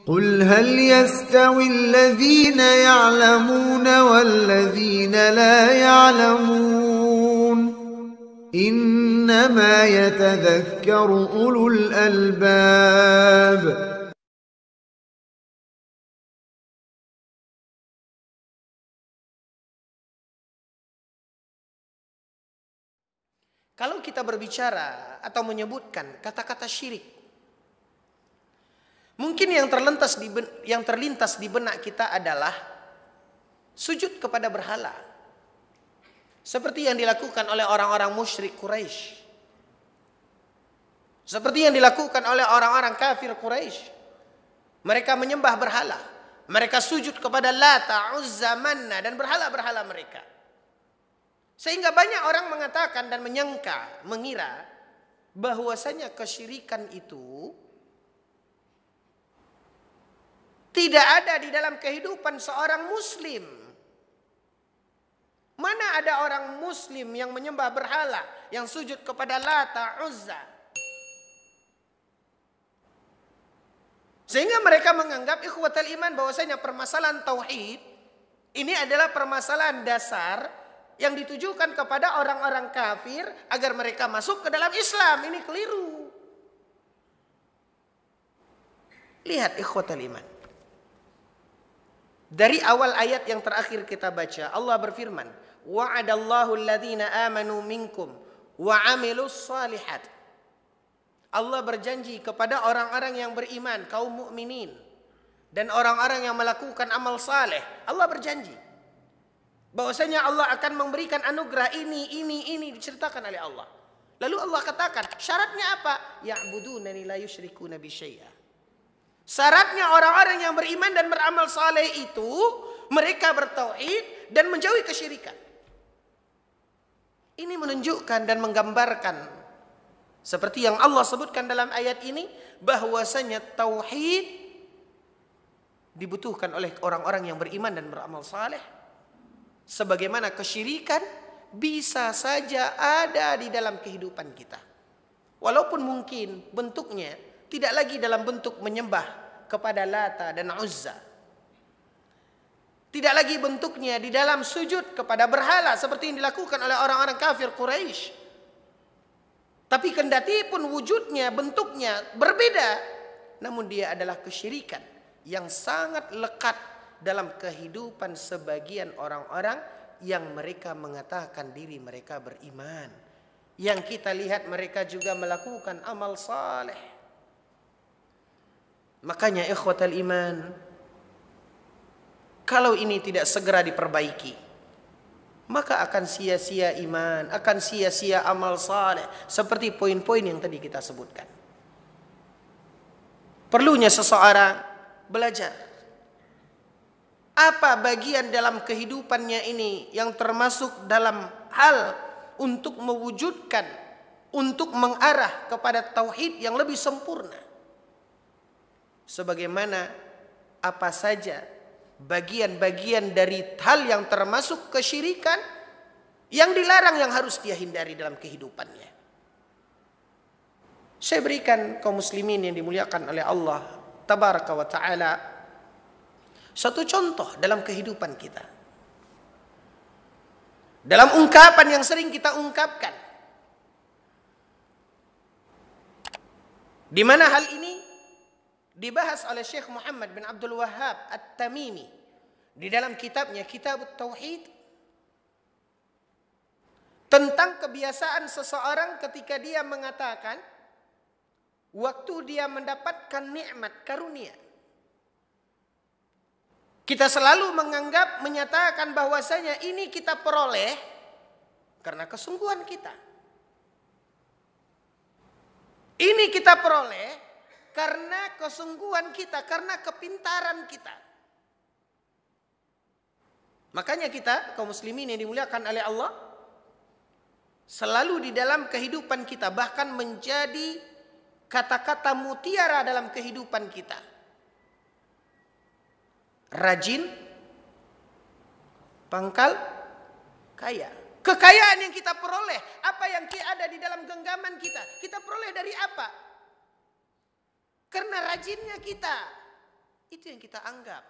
قل هل يستوي الذين يعلمون والذين لا يعلمون إنما يتذكر أولو الألباب. Kalau kita berbicara atau menyebutkan kata-kata syirik, mungkin yang terlintas di benak kita adalah sujud kepada berhala, seperti yang dilakukan oleh orang-orang musyrik Quraisy, seperti yang dilakukan oleh orang-orang kafir Quraisy. Mereka menyembah berhala, mereka sujud kepada Lata, Uzza, Manna dan berhala-berhala mereka. Sehingga banyak orang mengatakan dan menyangka, mengira bahwasanya kesyirikan itu tidak ada di dalam kehidupan seorang muslim. Mana ada orang muslim yang menyembah berhala, yang sujud kepada Lata, Uzza? Sehingga mereka menganggap ikhwatal iman bahwasanya permasalahan tauhid ini adalah permasalahan dasar yang ditujukan kepada orang-orang kafir agar mereka masuk ke dalam Islam. Ini keliru. Lihat ikhwatal iman. Dari awal ayat yang terakhir kita baca, Allah berfirman, wa'adallahu alladhina amanu minkum wa 'amilus shalihat. Allah berjanji kepada orang-orang yang beriman, kaum mukminin, dan orang-orang yang melakukan amal saleh. Allah berjanji bahwasanya Allah akan memberikan anugerah ini diceritakan oleh Allah. Lalu Allah katakan, syaratnya apa? Ya'budunani la yusyrikuna bi syai'a. Syaratnya orang-orang yang beriman dan beramal saleh itu mereka bertauhid dan menjauhi kesyirikan. Ini menunjukkan dan menggambarkan seperti yang Allah sebutkan dalam ayat ini, bahwasanya tauhid dibutuhkan oleh orang-orang yang beriman dan beramal saleh. Sebagaimana kesyirikan bisa saja ada di dalam kehidupan kita. Walaupun mungkin bentuknya tidak lagi dalam bentuk menyembah kepada Lata dan Uzza. Tidak lagi bentuknya di dalam sujud kepada berhala seperti yang dilakukan oleh orang-orang kafir Quraisy. Tapi kendati pun wujudnya, bentuknya berbeda, namun dia adalah kesyirikan yang sangat lekat dalam kehidupan sebagian orang-orang yang mereka mengatakan diri mereka beriman. Yang kita lihat mereka juga melakukan amal saleh. Makanya ikhwatal iman, kalau ini tidak segera diperbaiki, maka akan sia-sia iman, akan sia-sia amal saleh, seperti poin-poin yang tadi kita sebutkan. Perlunya seseorang belajar apa bagian dalam kehidupannya ini yang termasuk dalam hal untuk mewujudkan, untuk mengarah kepada tauhid yang lebih sempurna. Sebagaimana apa saja bagian-bagian dari hal yang termasuk kesyirikan yang dilarang, yang harus dia hindari dalam kehidupannya. Saya berikan kaum muslimin yang dimuliakan oleh Allah tabaraka wa ta'ala satu contoh dalam kehidupan kita, dalam ungkapan yang sering kita ungkapkan, di mana hal ini dibahas oleh Syekh Muhammad bin Abdul Wahhab At-Tamimi di dalam kitabnya Kitab Tauhid, tentang kebiasaan seseorang ketika dia mengatakan waktu dia mendapatkan nikmat karunia. Kita selalu menganggap, menyatakan bahwasanya ini kita peroleh karena kesungguhan kita. Ini kita peroleh karena kesungguhan kita, karena kepintaran kita. Makanya kita, kaum muslimin yang dimuliakan oleh Allah, selalu di dalam kehidupan kita, bahkan menjadi kata-kata mutiara dalam kehidupan kita. Rajin, pangkal, kaya. Kekayaan yang kita peroleh, apa yang ada di dalam genggaman kita peroleh dari apa? Karena rajinnya kita, Itu yang kita anggap.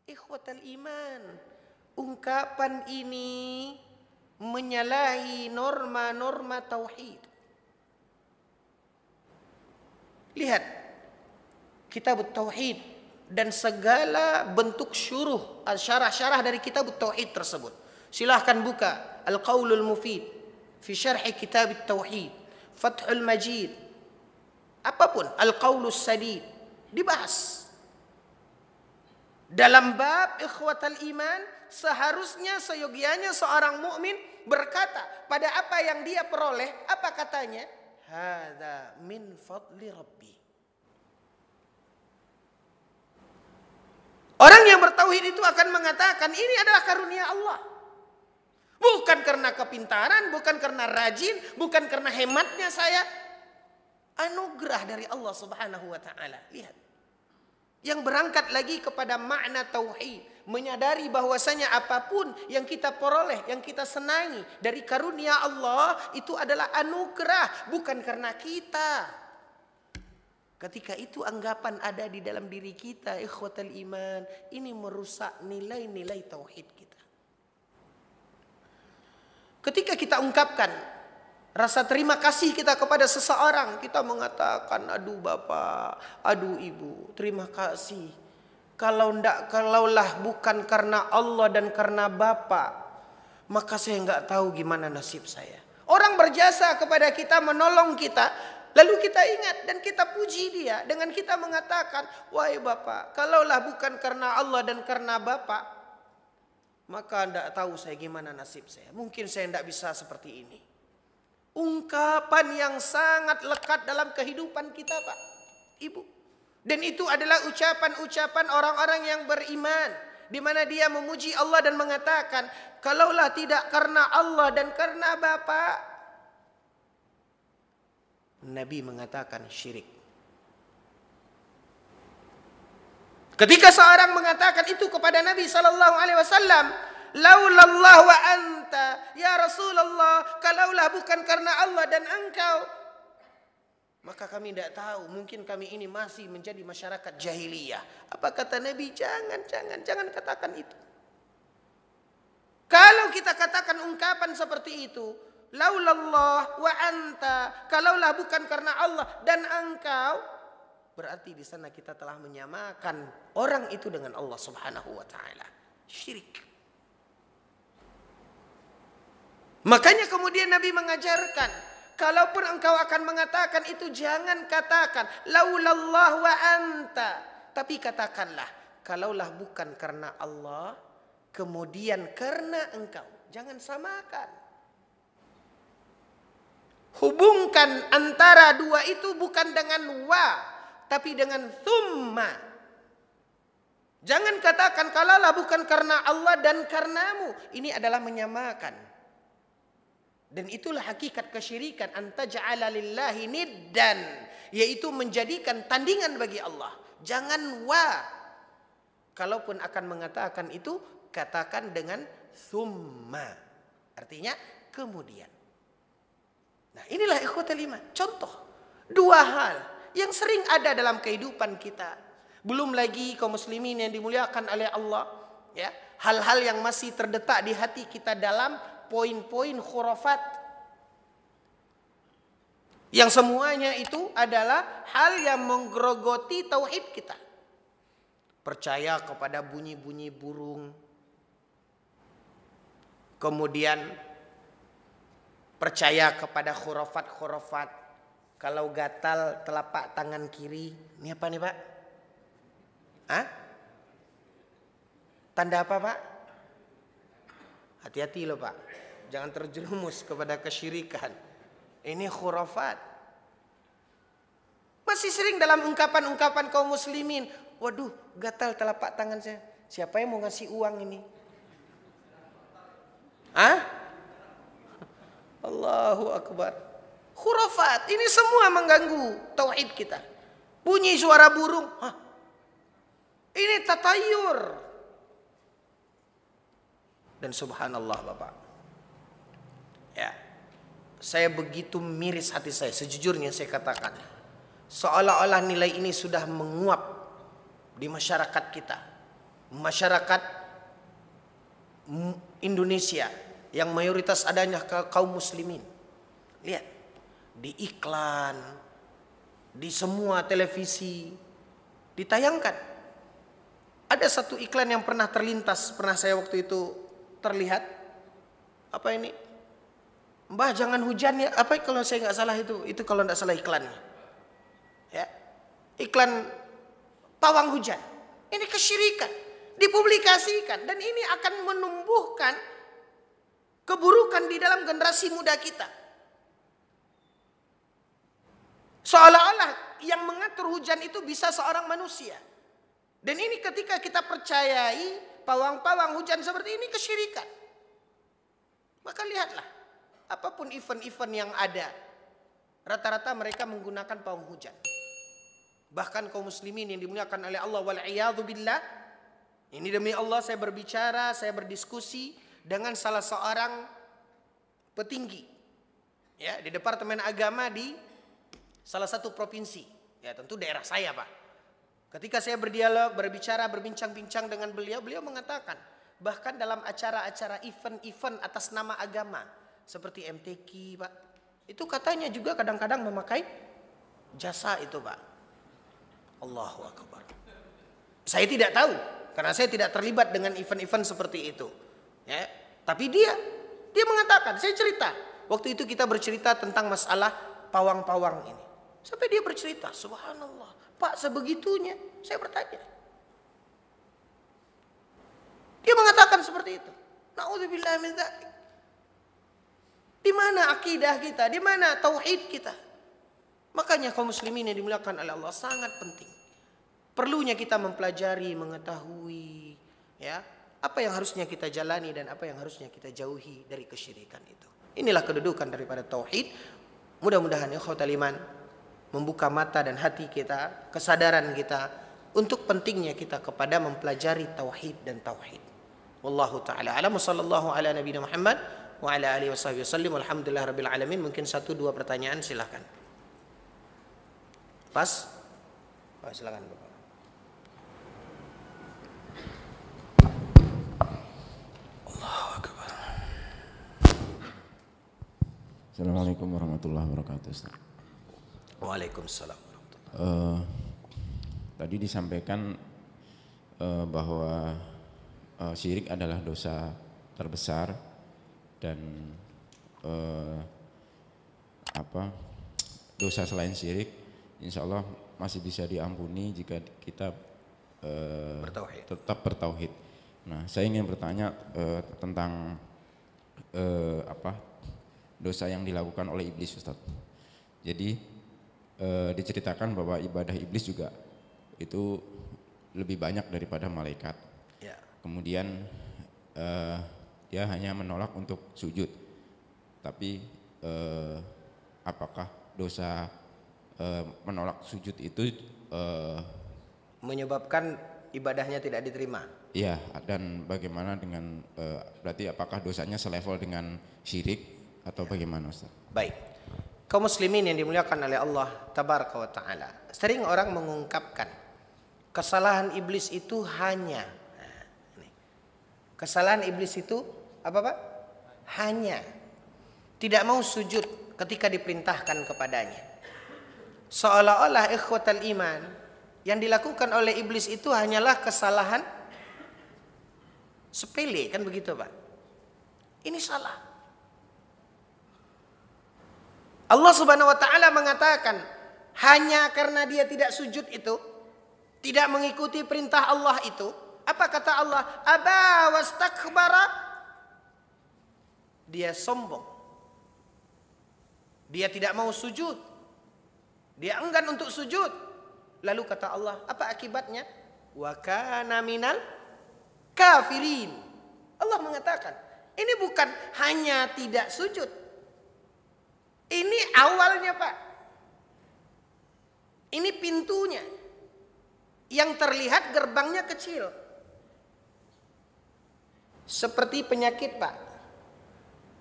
Ikhwatal iman, ungkapan ini menyalahi norma-norma tauhid. Lihat kitab tauhid dan segala bentuk syuruh, syarah-syarah dari kitab tauhid tersebut. Silahkan buka Al-Qaulul Mufid fi syarh kitab tauhid, Fathul Majid, apapun, Al-Qaulus Sadid, dibahas. Dalam bab ikhwatal iman, seharusnya seyogianya seorang mukmin berkata pada apa yang dia peroleh, apa katanya? Hadza min fadli Rabbi. Orang yang bertauhid itu akan mengatakan ini adalah karunia Allah. Bukan karena kepintaran, bukan karena rajin, bukan karena hematnya saya. Anugerah dari Allah Subhanahu wa taala. Lihat. Yang berangkat lagi kepada makna tauhid, menyadari bahwasanya apapun yang kita peroleh, yang kita senangi dari karunia Allah itu adalah anugerah, bukan karena kita. Ketika itu anggapan ada di dalam diri kita, ikhwatal iman, ini merusak nilai-nilai tauhid kita. Ketika kita ungkapkan rasa terima kasih kita kepada seseorang, kita mengatakan, aduh bapak, aduh ibu, terima kasih. Kalaulah bukan karena Allah dan karena bapak, maka saya nggak tahu gimana nasib saya. Orang berjasa kepada kita, menolong kita, lalu kita ingat dan kita puji dia dengan kita mengatakan, wahai bapak, kalaulah bukan karena Allah dan karena bapak, maka tidak tahu saya gimana nasib saya. Mungkin saya tidak bisa seperti ini. Ungkapan yang sangat lekat dalam kehidupan kita, Pak, Ibu. Dan itu adalah ucapan-ucapan orang-orang yang beriman, di mana dia memuji Allah dan mengatakan, kalaulah tidak karena Allah dan karena bapak, Nabi mengatakan syirik. Ketika seorang mengatakan itu kepada Nabi sallallahu alaihi wasallam, laulallah wa anta ya Rasulullah, kalaulah bukan karena Allah dan engkau, maka kami tidak tahu, mungkin kami ini masih menjadi masyarakat jahiliyah. Apa kata Nabi? Jangan katakan itu. Kalau kita katakan ungkapan seperti itu, laulallah wa anta, kalaulah bukan karena Allah dan engkau, berarti di sana kita telah menyamakan orang itu dengan Allah Subhanahu wa taala. Syirik. Makanya kemudian Nabi mengajarkan, kalaupun engkau akan mengatakan itu, jangan katakan laulallah wa anta, tapi katakanlah kalaulah bukan karena Allah, kemudian karena engkau. Jangan samakan. Hubungkan antara dua itu bukan dengan wa, tapi dengan thumma. Jangan katakan kalaulah bukan karena Allah dan karenamu. Ini adalah menyamakan. Dan itulah hakikat kesyirikan, anta ja'ala lillahi niddan, yaitu menjadikan tandingan bagi Allah. Jangan wa. Kalaupun akan mengatakan itu, katakan dengan thumma. Artinya kemudian. Nah, inilah ikhwatul iman. Contoh dua hal yang sering ada dalam kehidupan kita. Belum lagi kaum muslimin yang dimuliakan oleh Allah, ya. Hal-hal yang masih terdetak di hati kita dalam poin-poin khurafat. Yang semuanya itu adalah hal yang menggerogoti tauhid kita. Percaya kepada bunyi-bunyi burung. Kemudian percaya kepada khurafat-khurafat. Kalau gatal telapak tangan kiri, ini apa nih Pak? Hah? Tanda apa Pak? Hati-hati loh Pak, jangan terjerumus kepada kesyirikan. Ini khurafat. Masih sering dalam ungkapan-ungkapan kaum muslimin, waduh gatal telapak tangan saya. Siapa yang mau ngasih uang ini? Hah? Allahu Akbar. Khurafat, ini semua mengganggu tauhid kita. Bunyi suara burung, hah? Ini tatayur. Dan subhanallah Bapak, ya, saya begitu miris hati saya, sejujurnya saya katakan, seolah-olah nilai ini sudah menguap di masyarakat kita, masyarakat Indonesia yang mayoritas adanya kaum muslimin. Lihat, di iklan, di semua televisi ditayangkan. Ada satu iklan yang pernah terlintas, pernah saya waktu itu terlihat. Apa ini? Mbah jangan hujan ya. Apa kalau saya nggak salah itu kalau nggak salah iklannya. Ya, iklan pawang hujan. Ini kesyirikan, dipublikasikan, dan ini akan menumbuhkan keburukan di dalam generasi muda kita. Seolah-olah yang mengatur hujan itu bisa seorang manusia. Dan ini ketika kita percayai pawang-pawang hujan seperti ini kesyirikan. Maka lihatlah, apapun event-event yang ada, rata-rata mereka menggunakan pawang hujan. Bahkan kaum muslimin yang dimuliakan oleh Allah, wal'iyadzu billah, ini demi Allah saya berbicara, saya berdiskusi dengan salah seorang petinggi ya di Departemen Agama di salah satu provinsi. Ya tentu daerah saya, Pak. Ketika saya berdialog, berbicara, berbincang-bincang dengan beliau, beliau mengatakan bahkan dalam acara-acara event-event atas nama agama seperti MTQ, Pak, itu katanya juga kadang-kadang memakai jasa itu, Pak. Allahu Akbar. Saya tidak tahu karena saya tidak terlibat dengan event-event seperti itu. Ya, tapi dia mengatakan, saya cerita. Waktu itu kita bercerita tentang masalah pawang-pawang ini. Sampai dia bercerita, subhanallah, Pak sebegitunya. Saya bertanya. Dia mengatakan seperti itu. Na'udzubillah min dzalik. Di mana akidah kita? Di mana tauhid kita? Makanya kaum muslimin yang dimuliakan oleh Allah sangat penting. Perlunya kita mempelajari, mengetahui ya, apa yang harusnya kita jalani dan apa yang harusnya kita jauhi dari kesyirikan itu. Inilah kedudukan daripada tauhid. Mudah-mudahan ikhwatal iman membuka mata dan hati kita, kesadaran kita untuk pentingnya kita kepada mempelajari tauhid dan tauhid. Wallahu taala alam. Sallallahu ala nabiyina Muhammad wa ala alihi washabihi wasallam. Alhamdulillah rabbil alamin. Mungkin 1-2 pertanyaan silakan. Pas? Oh, silakan Bapak. Allahu akbar. Assalamualaikum warahmatullahi wabarakatuh, Ustaz. Waalaikumsalam warahmatullahi wabarakatuh. Tadi disampaikan bahwa syirik adalah dosa terbesar dan dosa selain syirik insya Allah masih bisa diampuni jika kita tetap bertauhid. Nah, saya ingin bertanya tentang dosa yang dilakukan oleh iblis, Ustaz. Jadi diceritakan bahwa ibadah iblis juga itu lebih banyak daripada malaikat. Ya. Kemudian dia hanya menolak untuk sujud. Tapi apakah dosa menolak sujud itu menyebabkan ibadahnya tidak diterima? Iya, dan bagaimana dengan berarti apakah dosanya selevel dengan syirik atau bagaimana, Ustaz? Baik. Kaum muslimin yang dimuliakan oleh Allah tabaraka wa taala. Sering orang mengungkapkan kesalahan iblis itu hanya kesalahan iblis itu apa, Pak? Hanya tidak mau sujud ketika diperintahkan kepadanya. Seolah-olah ikhwatal iman yang dilakukan oleh iblis itu hanyalah kesalahan sepele, kan begitu, Pak? Ini salah. Allah Subhanahu wa taala mengatakan hanya karena dia tidak sujud itu, tidak mengikuti perintah Allah itu, apa kata Allah? Aba wastakbara. Dia sombong. Dia tidak mau sujud. Dia enggan untuk sujud. Lalu kata Allah, apa akibatnya? Wa kana minal kafirin. Allah mengatakan, ini bukan hanya tidak sujud. Ini awalnya, Pak. Ini pintunya. Yang terlihat gerbangnya kecil. Seperti penyakit, Pak.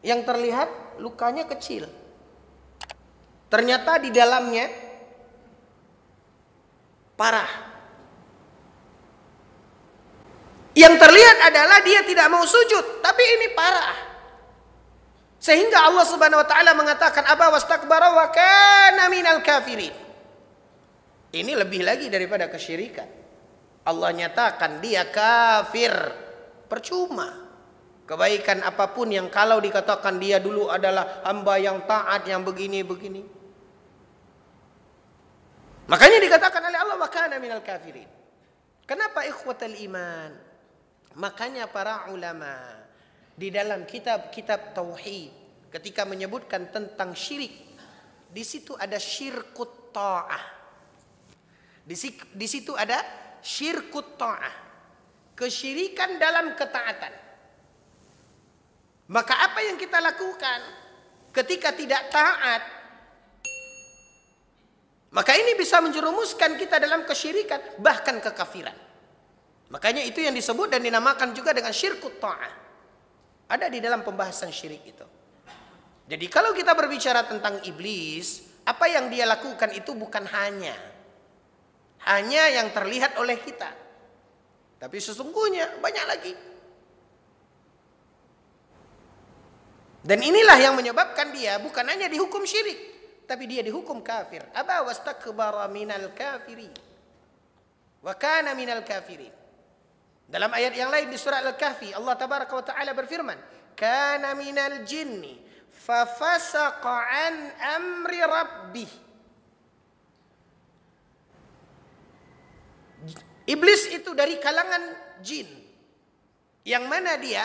Yang terlihat lukanya kecil. Ternyata di dalamnya parah. Yang terlihat adalah dia tidak mau sujud, tapi ini parah. Sehingga Allah Subhanahu wa taala mengatakan aba wastakbara wa kana minal kafirin. Ini lebih lagi daripada kesyirikan. Allah nyatakan dia kafir. Percuma. Kebaikan apapun yang kalau dikatakan dia dulu adalah hamba yang taat, yang begini-begini. Makanya dikatakan oleh Allah wa kana minal kafirin. Kenapa ikhwatal iman? Makanya para ulama di dalam kitab-kitab tauhid ketika menyebutkan tentang syirik, di situ ada syirkut ta'ah. Di situ ada syirkut ta'ah. Kesyirikan dalam ketaatan. Maka apa yang kita lakukan ketika tidak taat, maka ini bisa menjerumuskan kita dalam kesyirikan, bahkan kekafiran. Makanya itu yang disebut dan dinamakan juga dengan syirkut ta'ah. Ada di dalam pembahasan syirik itu. Jadi kalau kita berbicara tentang iblis, apa yang dia lakukan itu bukan hanya yang terlihat oleh kita. Tapi sesungguhnya banyak lagi. Dan inilah yang menyebabkan dia bukan hanya dihukum syirik, tapi dia dihukum kafir. Aba wastakbara minal kafirin. Wa kana minal kafirin. Dalam ayat yang lain di surah Al-Kahfi, Allah Tabaraka wa Ta'ala berfirman, kana minal jinni fafasaqa an amri rabbih. Iblis itu dari kalangan jin. Yang mana dia?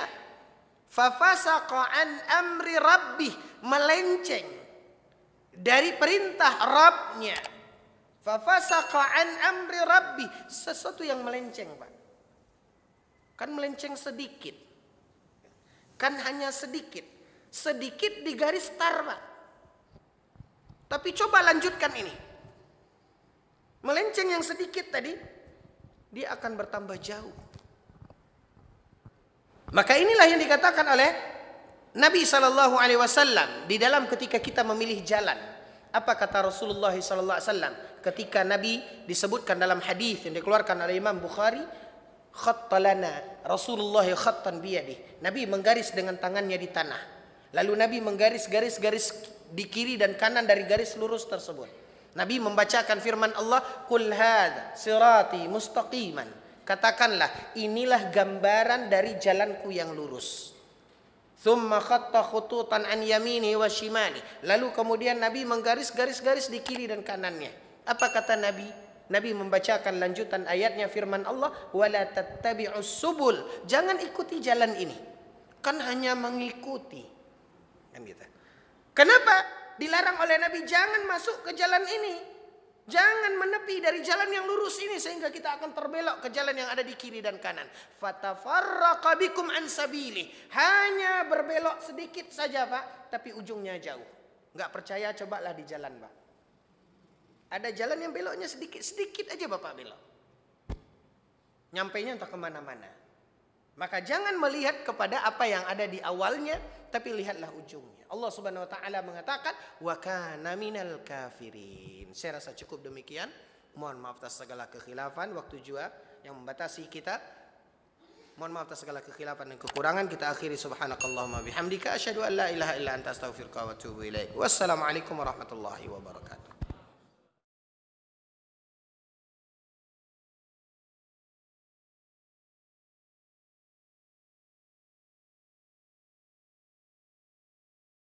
Fafasaqa an amri rabbih, melenceng dari perintah Rabbnya. Fafasaqa an amri rabbih, sesuatu yang melenceng, Pak. Kan melenceng sedikit. Kan hanya sedikit. Sedikit di garis star, Pak. Tapi coba lanjutkan ini. Melenceng yang sedikit tadi, dia akan bertambah jauh. Maka inilah yang dikatakan oleh Nabi SAW di dalam ketika kita memilih jalan. Apa kata Rasulullah SAW ketika Nabi disebutkan dalam hadis yang dikeluarkan oleh Imam Bukhari, khattalana Rasulullah khattan biyadih. Nabi menggaris dengan tangannya di tanah. Lalu Nabi menggaris-garis di kiri dan kanan dari garis lurus tersebut. Nabi membacakan firman Allah, "Qul hadza sirati mustaqiman." Katakanlah, inilah gambaran dari jalanku yang lurus. Thumma khatta khututan an yamini wa shimali. Lalu kemudian Nabi menggaris-garis di kiri dan kanannya. Apa kata Nabi? Nabi membacakan lanjutan ayatnya firman Allah, wala tattabi'us subul. Jangan ikuti jalan ini. Kan hanya mengikuti. Kan gitu. Kenapa dilarang oleh Nabi jangan masuk ke jalan ini? Jangan menepi dari jalan yang lurus ini sehingga kita akan terbelok ke jalan yang ada di kiri dan kanan. Fatafarraqa bikum an sabili. Hanya berbelok sedikit saja, Pak, tapi ujungnya jauh. Enggak percaya, cobalah di jalan, Pak. Ada jalan yang beloknya sedikit aja Bapak belok. Nyampainya entah kemana-mana. Maka jangan melihat kepada apa yang ada di awalnya, tapi lihatlah ujungnya. Allah Subhanahu wa taala mengatakan wa kana minal kafirin. Saya rasa cukup demikian. Mohon maaf atas segala kekhilafan, waktu juga yang membatasi kita. Mohon maaf atas segala kekhilafan dan kekurangan. Kita akhiri subhanakallahumma bihamdika asyhadu an la ilaha illa anta astaghfiruka wa atubu ilaik. Wassalamualaikum warahmatullahi wabarakatuh.